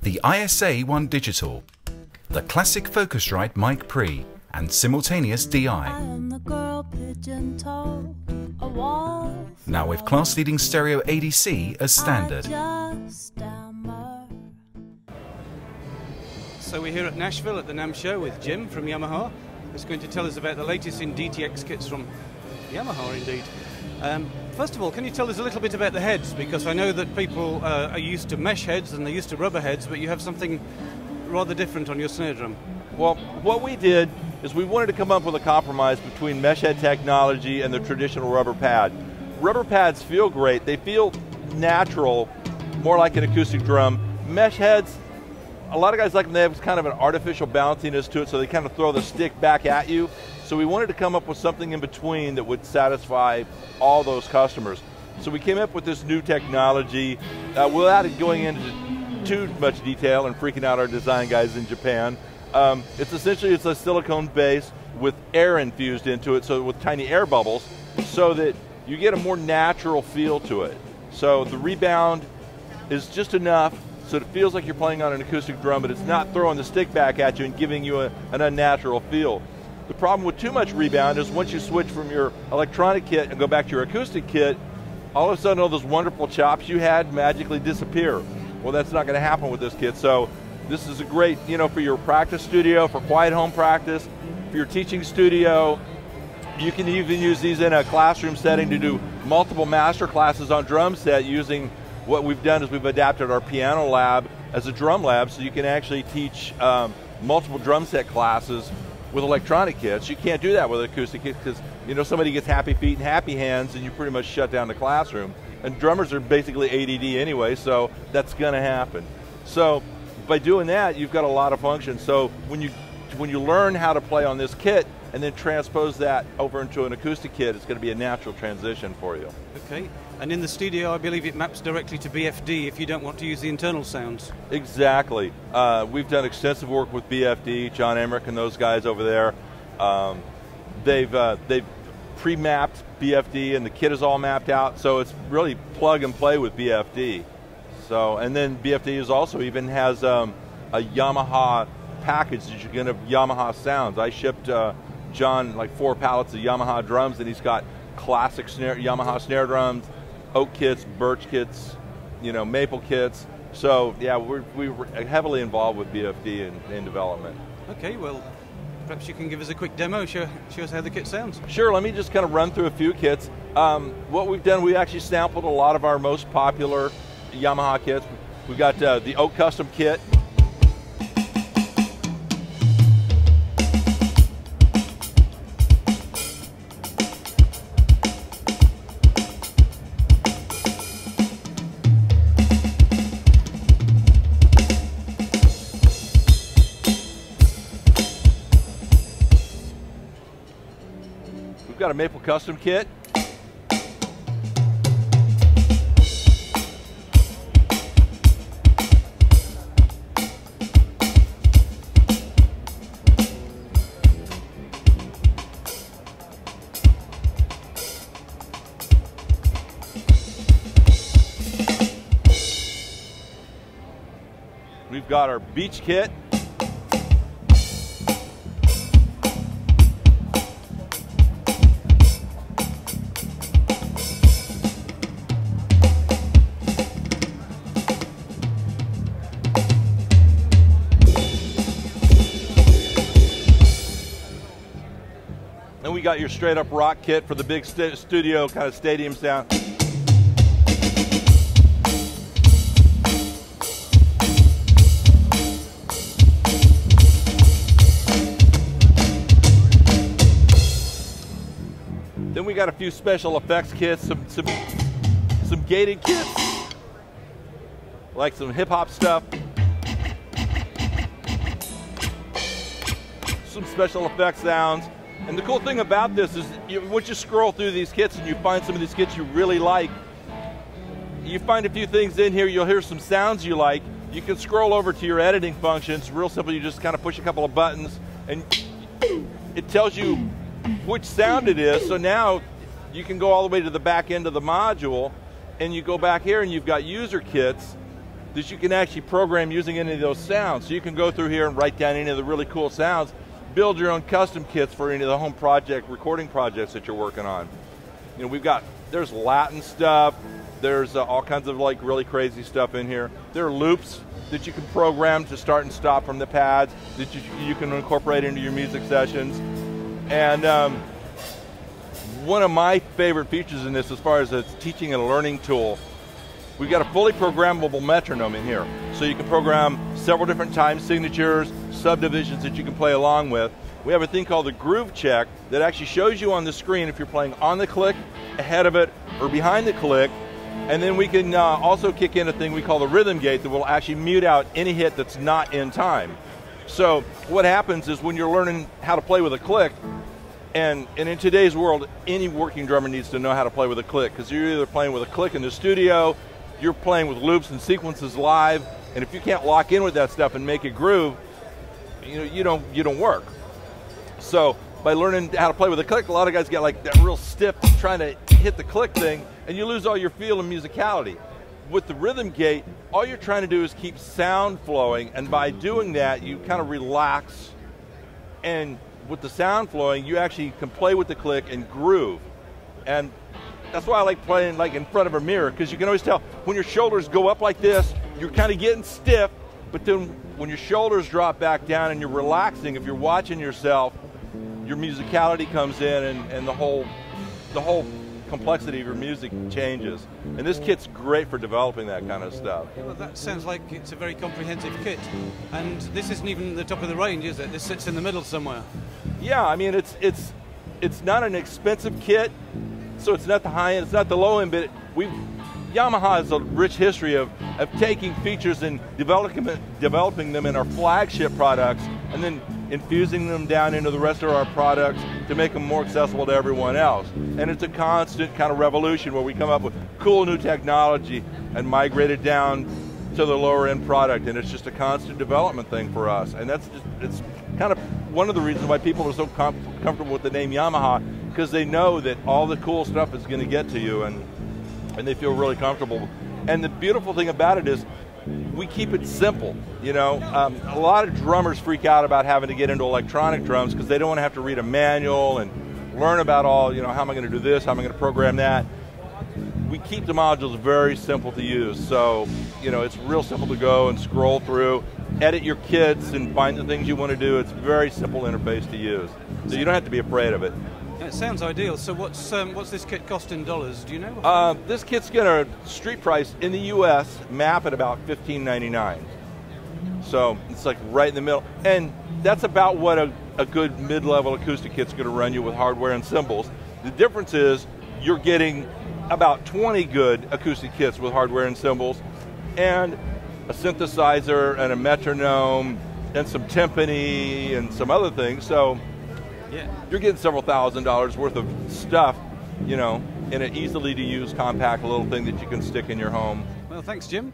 the ISA-1 Digital, the classic Focusrite Mic Pre, and simultaneous DI. Now with class-leading stereo ADC as standard. So we're here at Nashville at the NAMM show with Jim from Yamaha, who's going to tell us about the latest in DTX kits from Yamaha indeed. First of all, can you tell us a little bit about the heads? Because I know that people are used to mesh heads and they're used to rubber heads, but you have something rather different on your snare drum. Well, what we did is we wanted to come up with a compromise between mesh head technology and the traditional rubber pad. Rubber pads feel great, they feel natural, more like an acoustic drum. Mesh heads, a lot of guys like them, they have kind of an artificial bounciness to it, so they kind of throw the stick back at you. So we wanted to come up with something in between that would satisfy all those customers. So we came up with this new technology without going into too much detail and freaking out our design guys in Japan. It's essentially a silicone base with air infused into it, so with tiny air bubbles, so that you get a more natural feel to it. So the rebound is just enough so it feels like you're playing on an acoustic drum, but it's not throwing the stick back at you and giving you an unnatural feel. The problem with too much rebound is once you switch from your electronic kit and go back to your acoustic kit, all of a sudden all those wonderful chops you had magically disappear. Well, that's not going to happen with this kit. So this is a great, for your practice studio, for quiet home practice, for your teaching studio. You can even use these in a classroom setting to do multiple master classes on drum set. Using what we've done is we've adapted our piano lab as a drum lab, so you can actually teach multiple drum set classes with electronic kits. You can't do that with acoustic kits because somebody gets happy feet and happy hands and you pretty much shut down the classroom. And drummers are basically ADD anyway, so that's going to happen. So by doing that, you've got a lot of functions. So when you learn how to play on this kit and then transpose that over into an acoustic kit, it's going to be a natural transition for you. Okay, and in the studio I believe it maps directly to BFD if you don't want to use the internal sounds. Exactly. We've done extensive work with BFD, John Emmerich and those guys over there. They've pre-mapped BFD and the kit is all mapped out, so it's really plug and play with BFD. So, and then BFD is also even has a Yamaha package that you can have Yamaha sounds. I shipped John like 4 pallets of Yamaha drums, and he's got classic Yamaha snare drums, oak kits, birch kits, maple kits. So yeah, we're heavily involved with BFD in development. Okay, well, perhaps you can give us a quick demo, show us how the kit sounds. Sure, let me just kind of run through a few kits. What we've done, we actually sampled a lot of our most popular Yamaha kits. We've got the Oak Custom kit. We've got a Maple Custom kit. We've got our Beach kit. And we got your straight up rock kit for the big studio kind of stadium sound. Then we got a few special effects kits, some gated kits, like some hip hop stuff. Some special effects sounds. And the cool thing about this is once you scroll through these kits and you find some of these kits you really like, you find a few things in here, you'll hear some sounds you like. You can scroll over to your editing function. It's real simple. You just kind of push a couple of buttons and it tells you which sound it is. So now you can go all the way to the back end of the module and you go back here and you've got user kits that you can actually program using any of those sounds. So you can go through here and write down any of the really cool sounds, build your own custom kits for any of the home project, recording projects that you're working on. You know, there's Latin stuff, there's all kinds of like really crazy stuff in here. There are loops that you can program to start and stop from the pads that you can incorporate into your music sessions. And one of my favorite features in this, as far as a teaching and learning tool, we've got a fully programmable metronome in here. So you can program several different time signatures, subdivisions that you can play along with. We have a thing called the groove check that actually shows you on the screen if you're playing on the click, ahead of it, or behind the click. And then we can also kick in a thing we call the rhythm gate that will actually mute out any hit that's not in time. So what happens is when you're learning how to play with a click, and in today's world, any working drummer needs to know how to play with a click, because you're either playing with a click in the studio, you're playing with loops and sequences live, and if you can't lock in with that stuff and make a groove, you don't work. So by learning how to play with a click, a lot of guys get like that real stiff trying to hit the click thing, and you lose all your feel and musicality. With the rhythm gate, all you're trying to do is keep sound flowing, and by doing that, you kind of relax, and with the sound flowing, you actually can play with the click and groove. And that's why I like playing like in front of a mirror, because you can always tell when your shoulders go up like this, you're kind of getting stiff, but then when your shoulders drop back down and you're relaxing, if you're watching yourself, your musicality comes in, and the whole complexity of your music changes. And this kit's great for developing that kind of stuff. Well, that sounds like it's a very comprehensive kit. And this isn't even the top of the range, is it? This sits in the middle somewhere. Yeah, I mean, it's not an expensive kit, so it's not the high end, it's not the low end, but Yamaha has a rich history of taking features and developing them in our flagship products, and then infusing them down into the rest of our products to make them more accessible to everyone else. And it's a constant kind of revolution where we come up with cool new technology and migrate it down to the lower end product, and it's just a constant development thing for us. And it's kind of one of the reasons why people are so comfortable with the name Yamaha, because they know that all the cool stuff is going to get to you, and they feel really comfortable. And the beautiful thing about it is we keep it simple. You know, a lot of drummers freak out about having to get into electronic drums because they don't want to have to read a manual and learn about all, how am I going to do this, how am I going to program that. We keep the modules very simple to use, so it's real simple to go and scroll through, edit your kits and find the things you want to do. It's a very simple interface to use, so you don't have to be afraid of it. It sounds ideal. So what's this kit cost in dollars? Do you know? This kit's going to street price in the U.S. map at about $15.99. So it's like right in the middle, and that's about what a good mid-level acoustic kit's going to run you with hardware and cymbals. The difference is you're getting about 20 good acoustic kits with hardware and cymbals, and a synthesizer and a metronome and some timpani and some other things. So yeah, you're getting several $1,000s worth of stuff, in an easily to use compact little thing that you can stick in your home. Well, thanks, Jim.